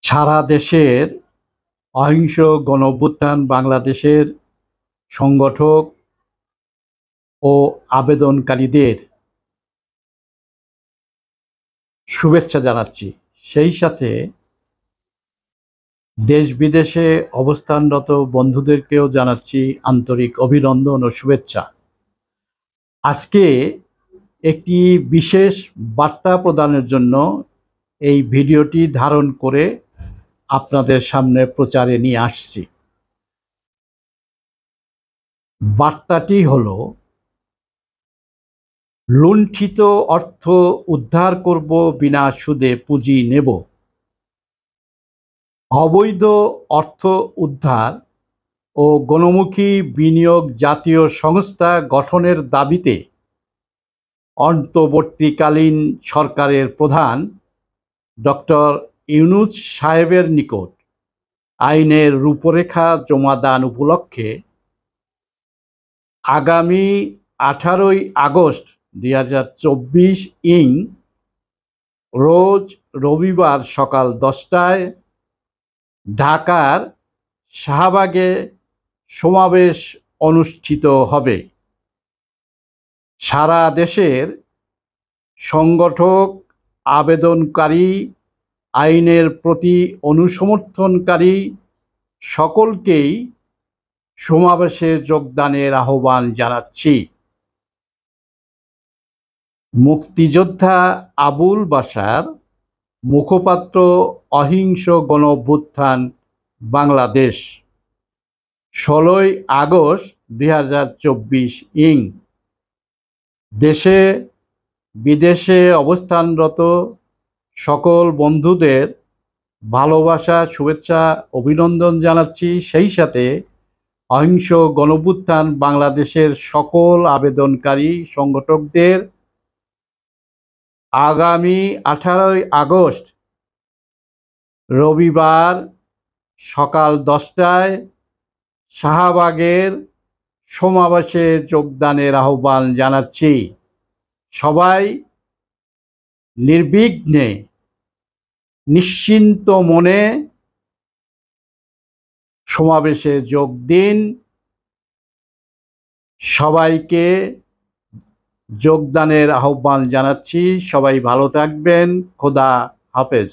সারা দেশের অহিংস গণঅভ্যুত্থান বাংলাদেশের সংগঠক ও আবেদনকারীদের শুভেচ্ছা জানাচ্ছি। সেই সাথে দেশ বিদেশে অবস্থানরত বন্ধুদেরকেও জানাচ্ছি আন্তরিক অভিনন্দন ও শুভেচ্ছা। আজকে একটি বিশেষ বার্তা প্রদানের জন্য এই ভিডিওটি ধারণ করে আপনাদের সামনে প্রচারে নিয়ে আসছি। বার্তাটি হলো, লুণ্ঠিত অর্থ উদ্ধার করব, বিনা সুদে পুঁজি নেব। অবৈধ অর্থ উদ্ধার ও গণমুখী বিনিয়োগ জাতীয় সংস্থা গঠনের দাবিতে অন্তর্বর্তীকালীন সরকারের প্রধান ডক্টর ইউনূস সাহেবের নিকট আইনের রূপরেখা জমাদান উপলক্ষে আগামী 18ই আগস্ট 2024 রোজ রবিবার সকাল 10টায় ঢাকার শাহবাগে সমাবেশ অনুষ্ঠিত হবে। সারা দেশের সংগঠক, আবেদনকারী, আইনের প্রতি অনুসমর্থনকারী সকলকেই সমাবেশে যোগদানের আহ্বান জানাচ্ছি। মুক্তিযোদ্ধা আবুল বাশার, মুখপাত্র, অহিংস গণঅভ্যুত্থান বাংলাদেশ, 16ই আগস্ট 2024 দেশে বিদেশে অবস্থানরত সকল বন্ধুদের ভালোবাসা, শুভেচ্ছা, অভিনন্দন জানাচ্ছি। সেই সাথে অহিংস গণঅভ্যুত্থান বাংলাদেশের সকল আবেদনকারী সংগঠকদের আগামী 18ই আগস্ট রবিবার সকাল 10টায় শাহবাগের সমাবেশে যোগদানের আহ্বান জানাচ্ছি। সবাই নির্বিঘ্নে, নিশ্চিন্ত মনে সমাবেশে যোগ দিন। সবাইকে যোগদানের আহ্বান জানাচ্ছি। সবাই ভালো থাকবেন। খোদা হাফেজ।